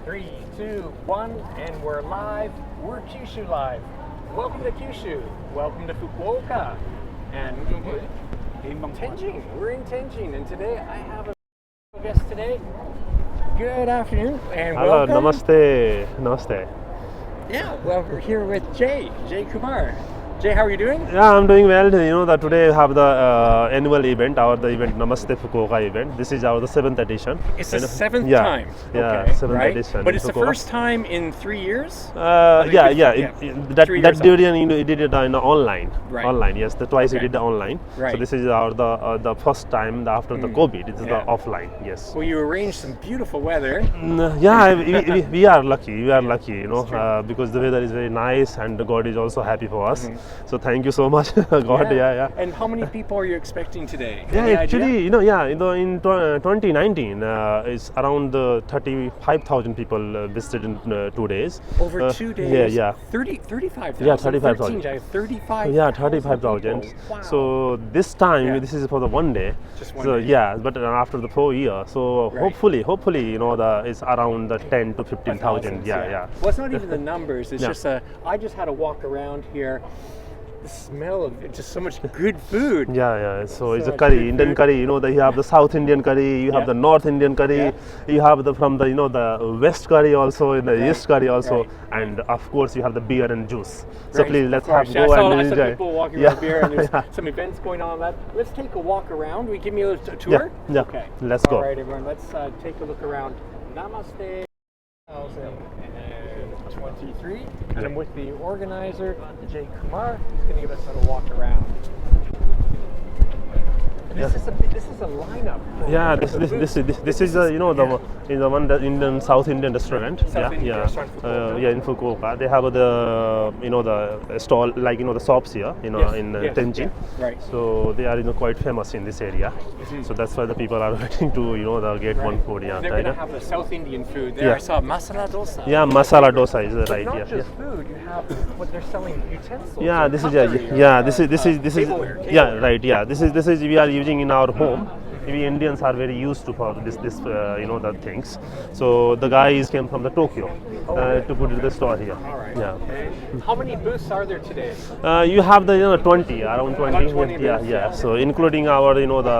3, 2, 1, and we're live. We're Kyushu live. Welcome to Kyushu. Welcome to Fukuoka. And Tenjin. We're in Tenjin, and today I have a guest today. Good afternoon, and Hello, welcome. Namaste. Namaste. Yeah, well, we're here with Jay Kumar. Jay, how are you doing? Yeah, I'm doing well. You know that today we have the annual event, the event Namaste Fukuoka event. This is the 7th edition. It's the 7th yeah, time. Yeah, okay, 7th right? edition. But it's the Fukuoka. first time in 3 years? That 3 years during we did it in online. Right. Online, yes. Twice we Okay. did it online. Right. So this is the first time after the COVID. It is the offline. Yes. Well, you arranged some beautiful weather. Yeah, we are lucky. We are lucky, you know, because the weather is very nice and God is also happy for us. So thank you so much, God. Yeah. And how many people are you expecting today? Yeah, Any actually, idea? you know, in 2019, it's around 35,000 people visited in 2 days. Over 2 days? Yeah. 35,000? Yeah, 35,000. 35,000? Yeah, 35,000. Wow. So this time, Yeah. this is for the one day. Just one so day. yeah, but after the 4 years, so Right. hopefully, you know, it's around the 10 to 15,000. Yeah. Well, it's not even the numbers. It's Yeah. just I just had to walk around here. The smell of just so much good food. Yeah. So it's a much curry, good Indian food. curry. You know, you have the South Indian curry, you have Yeah. the North Indian curry, Yeah. you have the the West curry also, in the East curry also, Right. and of course you have the beer and juice. So Right, please of let's course. have Yeah, go I saw and some enjoy. people walking Yeah. around beer, and there's Yeah. some events going on. Let's take a walk around. Will you give me a tour? Yeah. Okay. Let's go. All right, everyone. Let's take a look around. Namaste 2023, and I'm with the organizer, Jay Kumar. He's going to give us a little walk around. This is a lineup. For Yeah, for the booths. this is you know the in the one Indian South Indian restaurant. South Indian restaurant, Fukuoka. Yeah, in Fukuoka they have the the stall, like the shops here in Yes, Tenjin. yeah, right. So they are quite famous in this area. So that's why the people are waiting to the get one food. Yeah, They're right. going to have the South Indian food there. Yeah. I saw masala dosa. Yeah, masala dosa is But right. not Yeah. just food. You have what they're selling utensils. Yeah, or this is cutlery or, this is tableware. yeah, right. Yeah, this is we are using in our home. We Indians are very used to for this the things. So the guys came from the Tokyo to put the store here. All right. Yeah. Okay. How many booths are there today? You have the 20 around 20. About 20 Yeah. booths. So including our the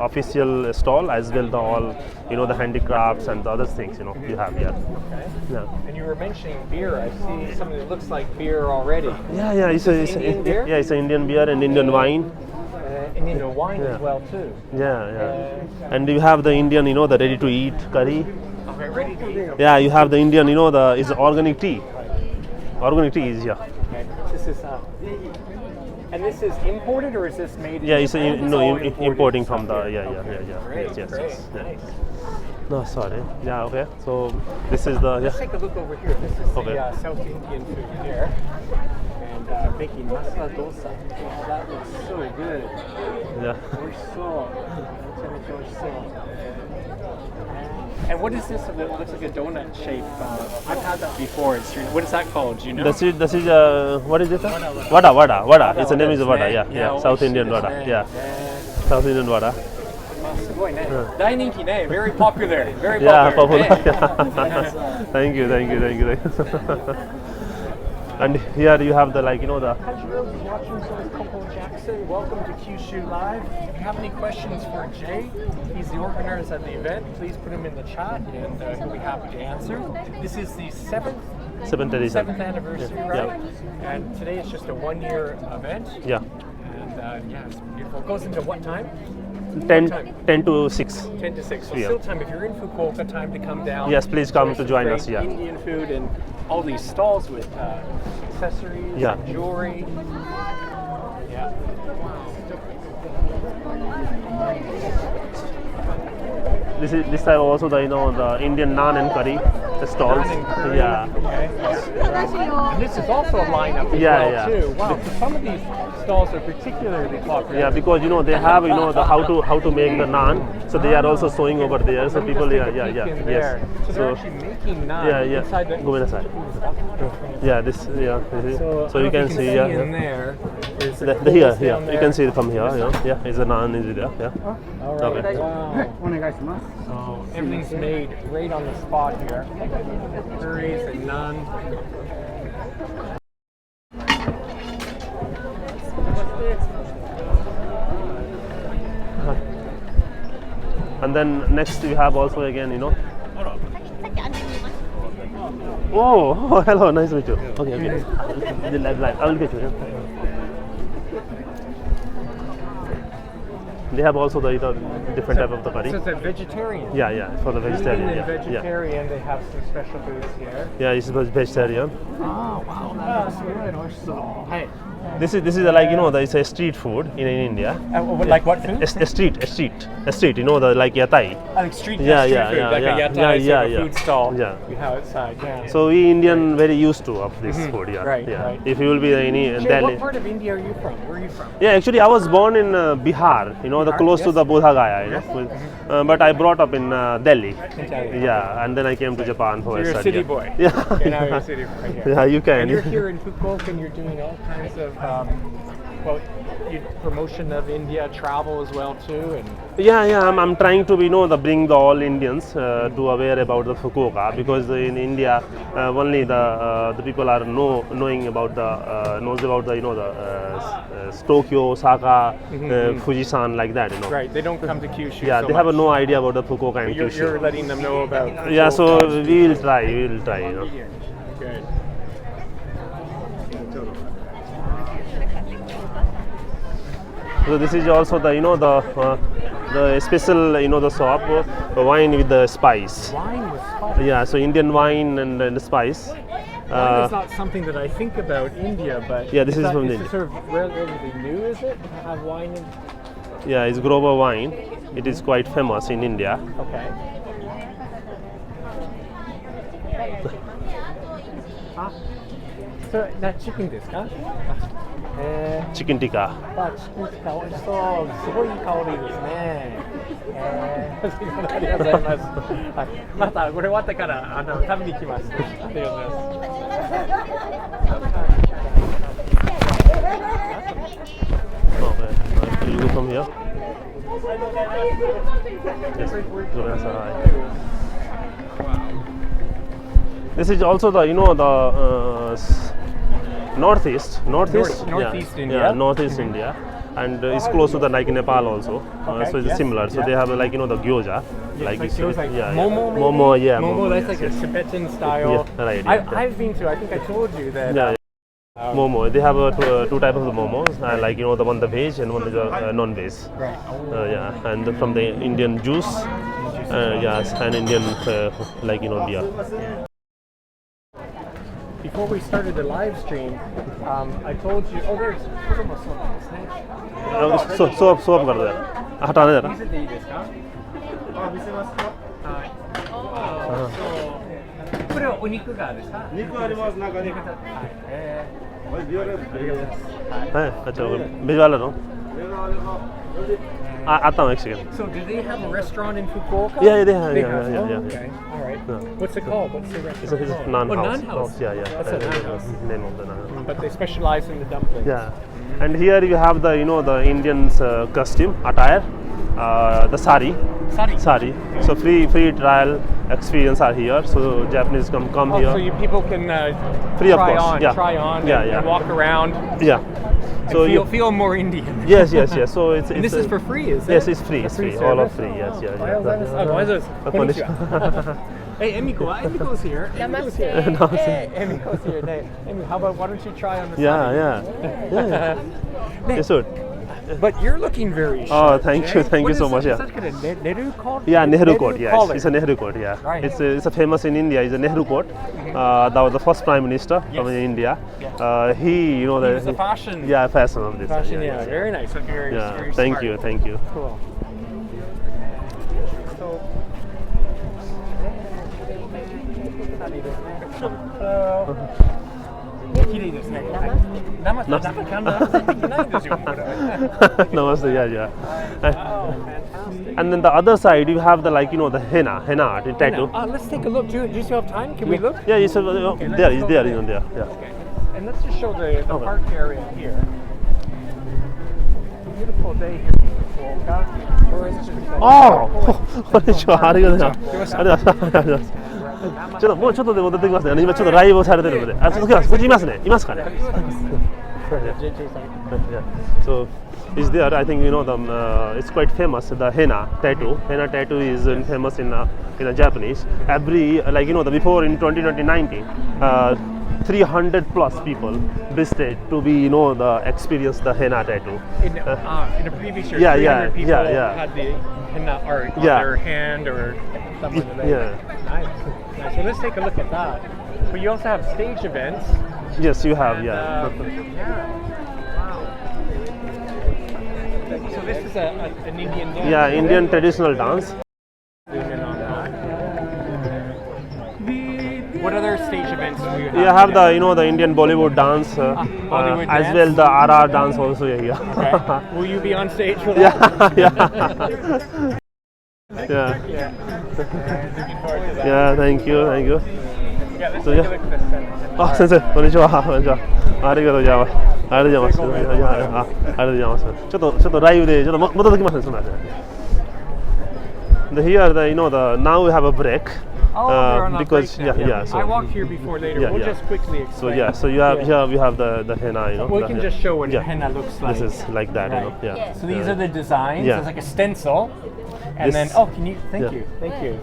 official stall as well the all the handicrafts and the other things you have here. Okay. Yeah. And you were mentioning beer. I see something that looks like beer already. Yeah. It's Indian beer? yeah, it's an Indian beer and Indian wine. And wine as well too. Yeah. And you have the Indian, the ready to eat curry. Okay, ready to eat. Yeah, you have the Indian, is organic tea. Organic tea is here. Okay. This is and this is imported or is this made in Yeah, it's Japan? All importing from stuff the here. yeah. Great, Yes. great. Yeah. Nice. No, sorry. Yeah, okay. So this is the Let's take a look over here. This is Okay. the South Indian food here. And making masala dosa. Oh, that looks so good. yeah. And what is this? It looks like a donut shape. I've had that before. What is that called? Do you know? This is what is it? Vada. Its name is vada. Yeah. South Indian vada. Yeah. South Indian vada. すごいね。大人気ね。Very popular. Very Yeah, popular. popular. Yeah. Thank you. And here you have the the Hajiro is watching, so is Coco Jackson. Welcome to Kyushu Live. If you have any questions for Jay, he's the organizer at the event. Please put him in the chat, and he'll be happy to answer. This is the seventh edition. anniversary, Yeah. right? And today is just a 1-year event. Yeah. And it's beautiful. It goes into what time? 10 to 6. 10 to 6. So Yeah. still time. If you're in Fukuoka, time to come down. Yes, please come Enjoy to join some us, great yeah. Indian food and all these stalls with accessories, Yeah. and jewelry. Yeah. This time also the the Indian naan and curry stalls. Naan and curry. Yeah. Okay. And this is also a lineup as Yeah, well yeah. too. Wow. So some of these stalls are particularly popular. Yeah, because they have the how to make the naan, so they are also showing over there. So Let me people, just take a peek in yes. there. So they're actually making naan inside the. Go inside. Yeah, this is, So so you I don't can know if see in there. There's Here, clothes here. down You there. can see it from here. Yeah, it's a naan is there. Yeah. All right. Okay. Wow. お願いします。 So everything's made right on the spot here. Curries and naan. And then next we have also again, Oh, hello, nice to meet you. Okay. Live. I will get you. Yeah. They have also the different type of the curry. So it's a vegetarian. Yeah, for the vegetarian. Vegan and Yeah. vegetarian, they have some special foods here. Yeah, this is vegetarian. Oh, wow. That's good. Hey. This is like it's a street food in India. Like what food? A street. The like yatai. Like street Yeah, street yeah, food, yeah, like yeah. a yatai Yeah, sort of yeah, food stall. yeah. You have outside, yeah. So we Indian very used to of this food. Yeah, Right, yeah. right. If you will be in Jay, Delhi. what part of India are you from? Where are you from? Yeah, actually I was born in Bihar. The Bihar, close to yes. the Bodha Gaya. But I brought up in Delhi. In Delhi. Yeah, and then I came to Japan for So you're a study. city boy. Yeah. Okay, now you're a city boy here. Yeah, you can. And you're here in Fukuoka and you're doing all kinds of, promotion of India, travel as well too, and Yeah. I'm trying to bring the all Indians to aware about the Fukuoka, because in India only the people are knowing about the Tokyo, Osaka, Fujisan, like that. right. They don't come to Kyushu. Yeah, so they have much. no idea about the Fukuoka and You're Kyushu. letting them know about. Yeah, so Fukuoka. we will try. Good. So this is also the the special the shop wine with the spice. Wine with spice. Yeah, so Indian wine and the spice. Wine is not something that I think about India, but Yeah, this is that- from is India. it sort of relatively new, is it, to have wine in? Yeah, it's Grover wine. It is quite famous in India. Okay. So, that chicken ですか？Chicken tikka. チキンティカ美味しそう。すごいいい香りですね。ありがとうございます。はい、またこれ終わってから食べに行きます。ありがとうございます。Okay. You go from here. Yes. This is also the northeast. Northeast Yeah, India. Yeah, northeast India, and it's close to the like Nepal also. Okay, So it's yes, similar. So yeah. they have like the gyoza, Like it's- feels like yeah, momo, maybe? momo, yeah, momo. That's yes, like yes. a Tibetan style. Yeah, right, I, yeah. I've been to. I think I told you that. Yeah, momo. They have two types of the momos. Like the one the veg and one is non-veg. Right. Yeah, and from the Indian juice. Yes, and Indian beer. Before we started the live stream, I told you. Oh, there's. ソープからだよ。旗ねだな。見せていいですか？あ、見せますか？はい。これはお肉がですか？肉あります、中に。はい。はい、あちらビジュアルの。あったのエクシゲン。 So, do they have a restaurant in Fukuoka? Yeah, they have. They Yeah, have. yeah, Oh, yeah, okay. All right. Yeah. What's it called? What's the It's restaurant a called? non Oh, house. Naan House. Yeah. That's a Naan House. Name of the Naan. But they specialize in the dumplings. Yeah, and here you have the the Indians costume attire, the saree. Sari. So free trial experience are here. So Japanese come Oh, here. so people can Free of try course, on, yeah. try on, Yeah, and, yeah. and walk around. Yeah. So And feel more Indian. Yes. So it's And this is for free, is it? Yes, it's free. A It's free free. All are service? free. Yes, yeah. おはようございます。あ、おはようございます。こんにちは。Hey, Emiko's here. Emiko's here. Hey, Emiko's here. Hey, Emi, how about why don't you try on the side? Yeah. Yes, good. But you're looking very Oh, sharp, thank Jay. you What so is much, it? yeah. Is that kind of Nehru coat? Yeah, Nehru coat. Yes, collar. it's a Nehru coat. Yeah, Right. it's a famous in India. It's a Nehru coat. That was the first prime minister from Yes. India. Yes. He, He was a fashion. Yeah, fashion of this. Fashion, yeah. Very nice. Very, Yeah, very thank smart. you, thank you. Cool. So, hello. 綺麗ですね。生かんだできないんですよ。これ Namaste, yeah. Oh, fantastic. And then the other side, you have the the henna art, tattoo. Let's take a look. Do you still have time? Can we look? Yeah, it's let's there, go there, there. there. Yeah. Okay. And let's just show the park area here. beautiful day here in Fukuoka. Tourists are ああ、こんにちは。ありがとうございます。ありがとうございます。ちょっともうちょっとで戻ってきますね。今ちょっとライブをされてるので。あ、ちょっとこっちいますね。いますかね。So is there? I think you know it's quite famous. The henna tattoo. Henna tattoo is famous in Japanese. Every like you know before in 2019, 300 plus people visited to be the experience the henna tattoo. In a previous year, 300 people had the henna art on their hand or something like that. Yeah. Nice. So let's take a look at that. But you also have stage events. Yes, you have. And, Yeah. Wow. So this is an Indian dance. Yeah, Indian traditional dance. Zoom in on that. What other stage events do you have? You have the Indian Bollywood dance, Bollywood as dance? well the RR dance also here. Okay. Will you be on stage for that? Yeah. Yeah. Yeah. Looking forward to that. Yeah, thank you. Yeah, let's So, take yeah. a look at this then. あ、先生、こんにちは。こんにちは。ありがとうございます。ありがとうございます。ありがとうございます。ちょっとライブでちょっと戻ってきますね。すみません。Here now we have a break. Oh, we're on a because break now. So I walked here before later. Yeah, we'll yeah. just quickly explain. so you have here we have the henna. We can just show what yeah. henna looks like. This is like that. Right. Yeah. So these are the designs. Yeah. It's like a stencil. And This- then, can you, thank yeah. you. Thank you.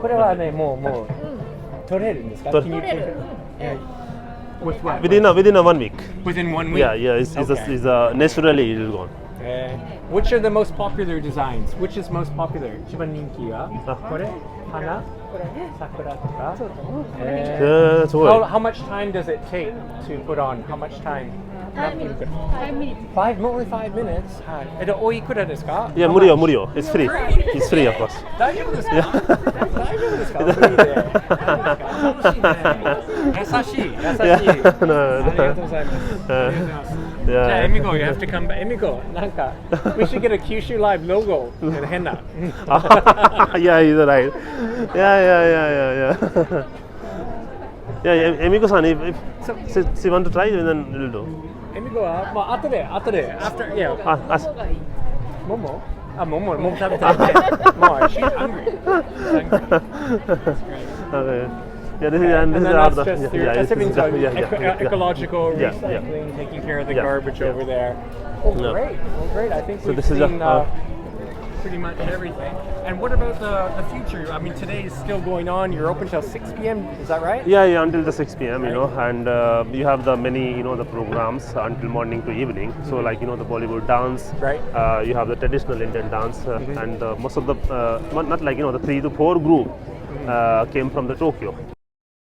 これはね、もう取れるんですか？ Can you take it? Yeah. With what? Within a 1 week. Within 1 week? Yeah. It's naturally it is gone. Which are the most popular designs? Which is most popular? 一番人気はこれ花桜とかすごい。 How much time does it take to put on? How much time? 5 minutes. Only 5 minutes? はい。おいくらですか？いや無料。It's free. It's free of course. 大丈夫ですか？大丈夫ですか？フリーで。優しい。ありがとうございます。じゃあ、エミゴ、you have to come back. エミゴ、なんか、we should get a Kyushu Live logo with henna. Yeah, he's right. Yeah. Yeah, Emiko san, if she want to try, then we'll do. エミゴは、まあ、後で、after, yeah. もも食べたいね。もう、she's hungry. Okay. Yeah, this And is then our that's just your ecological recycling, taking care of the garbage over there. Oh, great. I think we've seen pretty much everything. And what about the future? I mean, today is still going on. You're open till 6 p.m. Is that right? Yeah, until the 6 p.m. And you have the many the programs until morning to evening. So like the Bollywood dance, Right. You have the traditional Indian dance, and most of the not like the 3 to 4 group came from the Tokyo,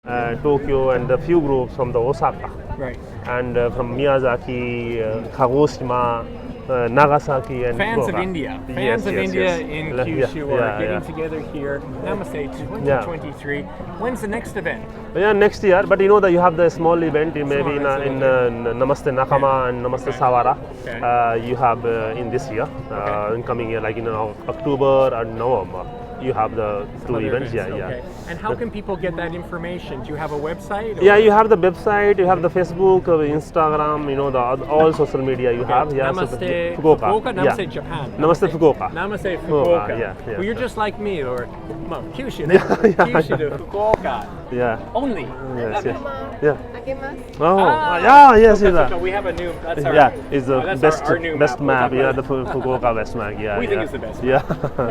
and a few groups from the Osaka, Right. and from Miyazaki, Kagoshima. Nagasaki and Fans Fukuoka. of India. Yes, in Kyushu are getting yeah. together here. Namaste 2023. When's the next event? Yeah, next year. But that you have the small event maybe in Namaste Nakama and Namaste Sawara. Okay. You have in this year, in coming year, like in October and November. You have the 2 events. Yeah. Okay. And how can people get that information? Do you have a website? Yeah, you have the website, you have the Facebook, Instagram, all social media you have. Yeah, Namaste Fukuoka. Namaste Japan. Namaste Fukuoka. Namaste Fukuoka. Yeah. Well, you're just like me, or Kyushu. Kyushu to Fukuoka. Yeah. Only. Yes. Yeah. 開けます。Oh, yes, So we have a new. That's our. Yeah, it's the that's our new best map. We'll Yeah, talk the Fukuoka best map. Yeah, We think it's the best Yeah.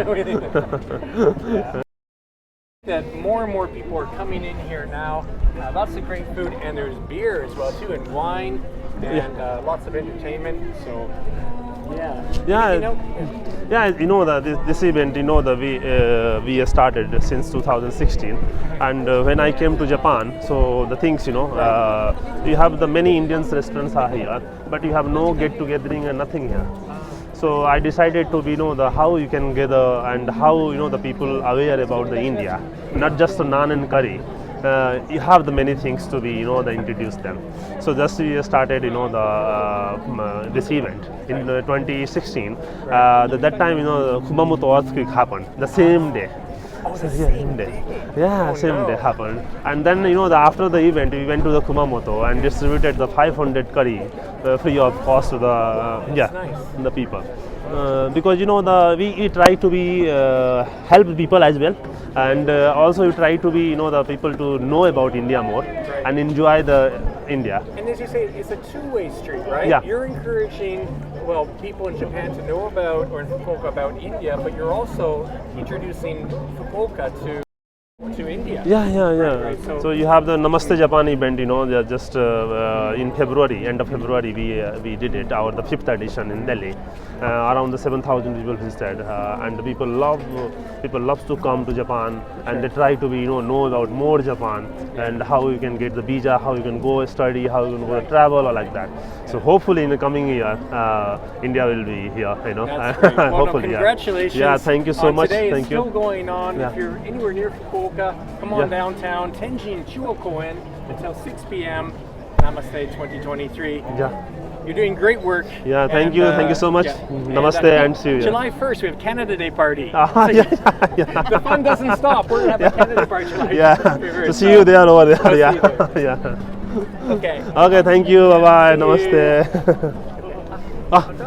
We think yeah. That more and more people are coming in here now. Lots of great food, and there's beer as well too, and wine, and lots of entertainment. So, Yeah, that this event, we started since 2016, and when I came to Japan, so the things, you have the many Indian restaurants are here, but you have no get-togethering and nothing here. So I decided to how you can gather and how the people aware about the India, not just the naan and curry. You have the many things to be introduce them. So just we started this event in 2016. That time the Kumamoto earthquake happened the same day. Oh, the Yeah, same same day. day. Yeah, Oh, same no. day happened. And then after the event, we went to the Kumamoto and distributed the 500 curry free of cost to the That's nice. the people. Because we try to be help people as well, and also we try to be the people to know about India more and enjoy the India. And as you say, it's a two-way street, right? Yeah. You're encouraging, well, people in Japan to know about, or in Fukuoka about India, but you're also introducing Fukuoka to India. Yeah. Right, So you have the Namaste Japan event, they're just in February, end of February, we did it, the 5th edition in Delhi. Around the 7,000 people visited, and the people loves to come to Japan, and they try to be know about more Japan and how you can get the visa, how you can go study, how you can go travel, or like that. So hopefully in the coming year, India will be here. That's great. Well, Hopefully, congratulations. Yeah, thank you so much. Today Thank is you. still going on. Yeah. If you're anywhere near Fukuoka, come on Yeah. downtown, Tenjin, Chuo-ku until 6 p.m. Namaste 2023. Yeah. You're doing great work. Yeah, thank And, you. Thank you so much. Namaste and see you. July 1st, we have Canada Day party. Ah, So yeah. the fun doesn't stop. We're going to have a Canada Day party July 1st. Yeah. Very, very So see you excited. there over there. I'll see Yeah. you there. Yeah. Okay. Okay, thank you. Bye bye. See you. Namaste. Ah.